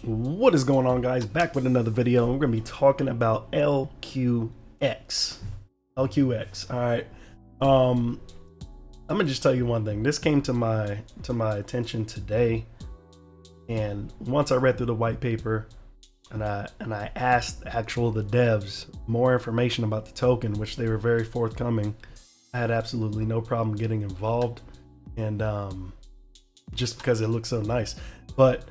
What is going on, guys? Back with another video. We're going to be talking about LQX. LQX. All right. I'm gonna just tell you one thing. This came to my attention today, and once I read through the white paper, and I asked the devs more information about the token, which they were very forthcoming. I had absolutely no problem getting involved, and just because it looks so nice. But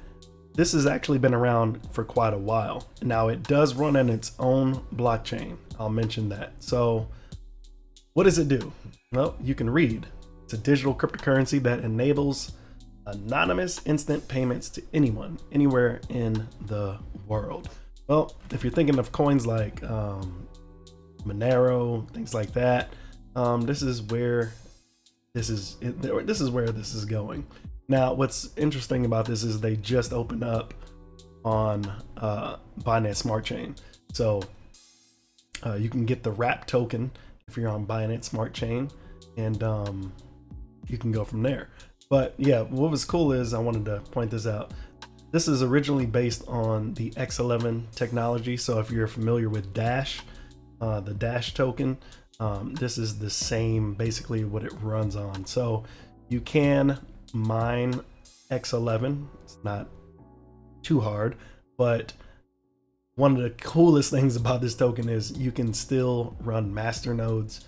this has actually been around for quite a while. Now it does run on its own blockchain. I'll mention that. So what does it do? Well, you can read. It's a digital cryptocurrency that enables anonymous instant payments to anyone, anywhere in the world. Well, if you're thinking of coins like Monero, things like that, this is where this is going. Now, what's interesting about this is they just opened up on Binance Smart Chain. So you can get the wrap token if you're on Binance Smart Chain, and you can go from there. But yeah, what was cool is, I wanted to point this out. This is originally based on the X11 technology. So if you're familiar with Dash, the Dash token, this is the same, basically what it runs on. So you can mine X11. It's not too hard, but one of the coolest things about this token is you can still run Masternodes,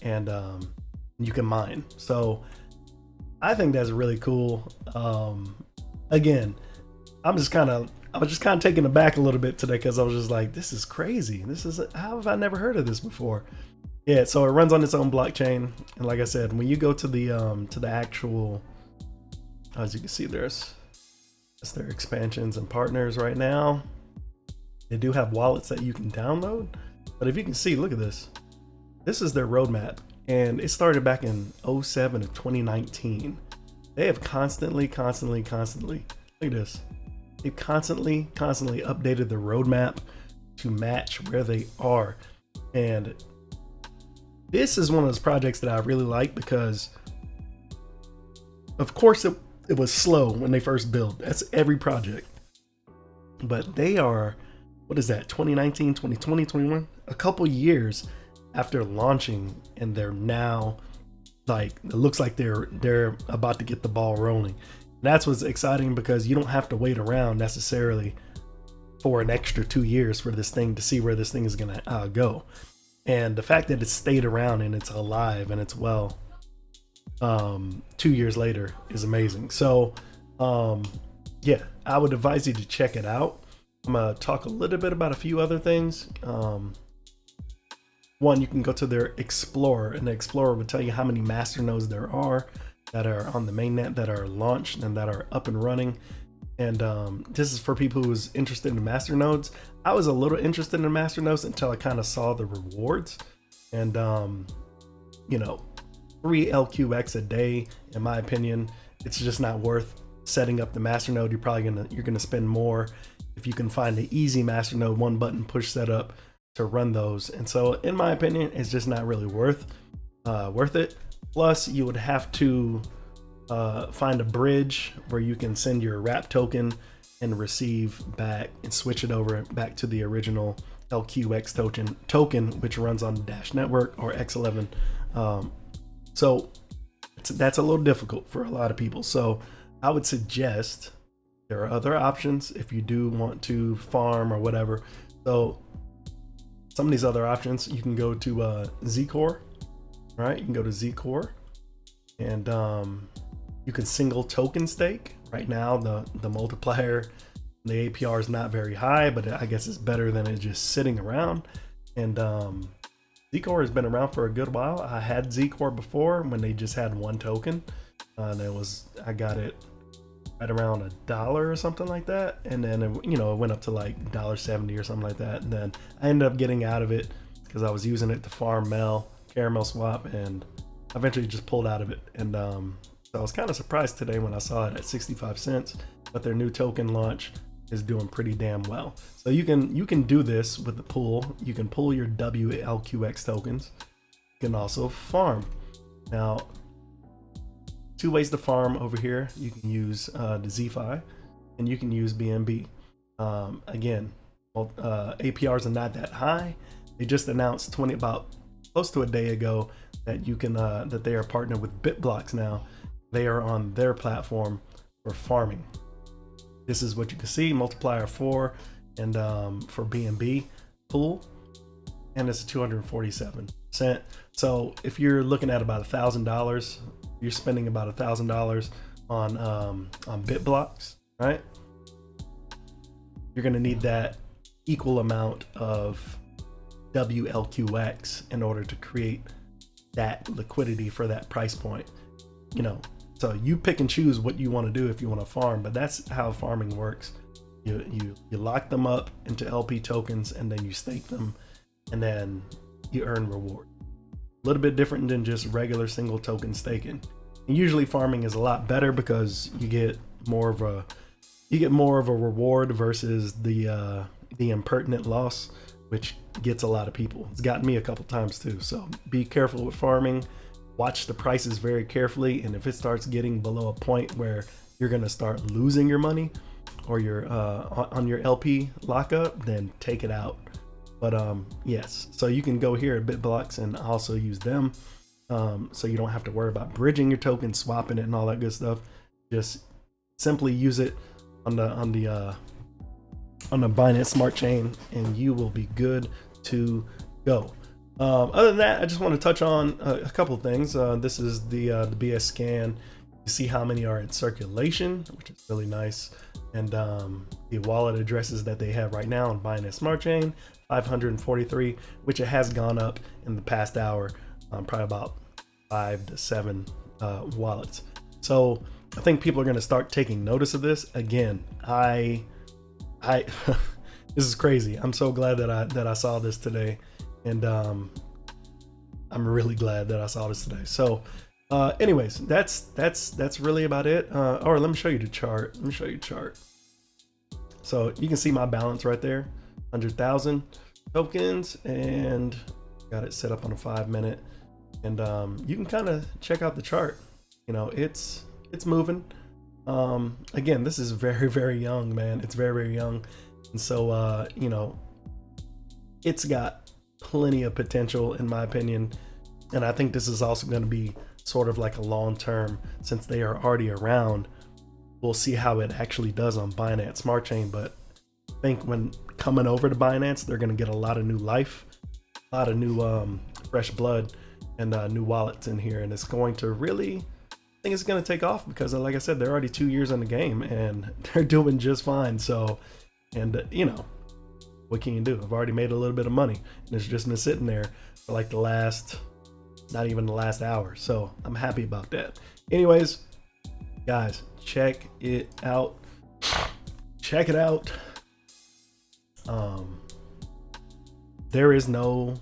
and you can mine. So I think that's really cool. Again, I was just kind of taken aback a little bit today, because I was just like, this is crazy. How have I never heard of this before? Yeah, so it runs on its own blockchain, and like I said, when you go to the actual, as you can see, that's their expansions and partners right now. They do have wallets that you can download, but if you can see, look at this. This is their roadmap, and it started back in 07 of 2019. They have constantly, look at this. They've constantly updated the roadmap to match where they are. And this is one of those projects that I really like, because of course it was slow when they first built. That's every project. But they are, what is that, 2019, 2020, 21? A couple years after launching, and they're now, like, it looks like they're about to get the ball rolling. And that's what's exciting, because you don't have to wait around necessarily for an extra 2 years for this thing to see where this thing is gonna go. And the fact that it's stayed around and it's alive and it's well 2 years later is amazing. So yeah, I would advise you to check it out. I'm gonna talk a little bit about a few other things. One, you can go to their Explorer, and the Explorer will tell you how many masternodes there are that are on the mainnet, that are launched and that are up and running. And this is for people who's interested in masternodes. I was a little interested in masternodes until I kind of saw the rewards, and you know, 3 LQX a day, in my opinion, it's just not worth setting up the masternode. You're gonna spend more if you can find the easy masternode, one button push setup to run those. And so in my opinion, it's just not really worth it. Plus, you would have to find a bridge where you can send your wrap token and receive back, and switch it over back to the original LQX token, which runs on the Dash network or X11. So that's a little difficult for a lot of people. So I would suggest there are other options if you do want to farm or whatever. So some of these other options, you can go to ZCore, right? You can go to ZCore, and you can single token stake. Right now, the multiplier, the APR is not very high, but I guess it's better than it just sitting around. And ZCore has been around for a good while. I had ZCore before when they just had one token, and I got it right around $1 or something like that, and then it went up to like $1.70 or something like that. And then I ended up getting out of it because I was using it to farm caramel swap, and I eventually just pulled out of it. And so I was kind of surprised today when I saw it at 65 cents, but their new token launch is doing pretty damn well. So you can do this with the pool. You can pull your WLQX tokens. You can also farm. Now, 2 ways to farm over here. You can use the ZFi, and you can use BNB. Again, APRs are not that high. They just announced about close to a day ago that you can that they are partnered with Bitblocks now. They are on their platform for farming. This is what you can see, multiplier 4, and for BNB pool, and it's 247%. So if you're looking at about $1,000, you're spending about $1,000 on Bitblocks, right? You're gonna need that equal amount of WLQX in order to create that liquidity for that price point. You know, so you pick and choose what you want to do if you want to farm, but that's how farming works. You lock them up into LP tokens, and then you stake them, and then you earn reward. A little bit different than just regular single token staking. And usually farming is a lot better because you get more of a reward versus the impertinent loss, which gets a lot of people. It's gotten me a couple times too. So be careful with farming. Watch the prices very carefully, and if it starts getting below a point where you're gonna start losing your money or you're on your LP lockup, then take it out. But yes, so you can go here at Bitblocks and also use them, so you don't have to worry about bridging your token, swapping it, and all that good stuff. Just simply use it on the Binance Smart Chain, and you will be good to go. Other than that, I just want to touch on a couple of things. This is the BS scan. You see how many are in circulation, which is really nice, and the wallet addresses that they have right now on Binance Smart Chain, 543, which it has gone up in the past hour, probably about 5 to 7 wallets. So I think people are going to start taking notice of this. Again, I this is crazy. I'm so glad that I saw this today, and I'm really glad that I saw this today. So anyways, that's really about it. Or let me show you the chart. Let me show you the chart. So you can see my balance right there, 100,000 tokens, and got it set up on a 5-minute, and you can kind of check out the chart. You know, it's moving. Again, this is very, very young, man. It's very, very young, and so you know, it's got plenty of potential in my opinion, and I think this is also going to be sort of like a long term, since they are already around. We'll see how it actually does on Binance Smart Chain, but I think when coming over to Binance, they're going to get a lot of new life, a lot of new fresh blood, and new wallets in here, and it's going to really, I think it's going to take off, because like I said, they're already 2 years in the game and they're doing just fine. So, and you know, what can you do? I've already made a little bit of money, and it's just been sitting there for like the last, not even the last hour. So I'm happy about that. Anyways, guys, check it out. Check it out. There is no,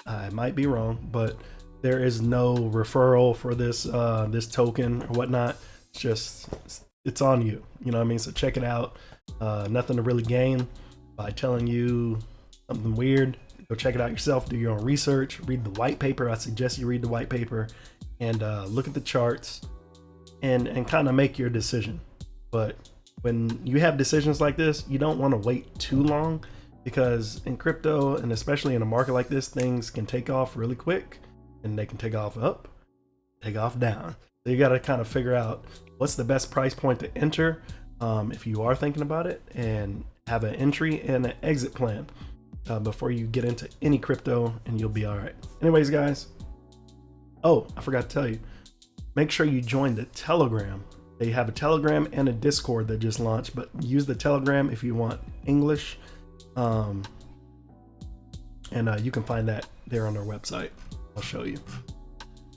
I might be wrong, but there is no referral for this this token or whatnot. It's just, it's on you. You know what I mean? So check it out. Nothing to really gain by telling you something weird. Go check it out yourself. Do your own research. Read the white paper. I suggest you read the white paper and look at the charts and kind of make your decision. But when you have decisions like this, you don't want to wait too long, because in crypto, and especially in a market like this, things can take off really quick, and they can take off up, take off down. So you got to kind of figure out what's the best price point to enter if you are thinking about it, and have an entry and an exit plan before you get into any crypto, and you'll be all right. Anyways, guys, oh, I forgot to tell you, make sure you join the Telegram. They have a Telegram and a Discord that just launched, but use the Telegram if you want English. And you can find that there on their website. I'll show you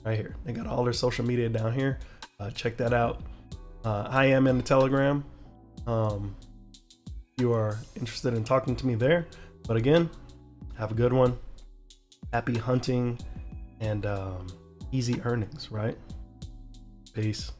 right here. They got all their social media down here. Check that out. I am in the Telegram. You are interested in talking to me there. But again, have a good one. Happy hunting and easy earnings, right? Peace.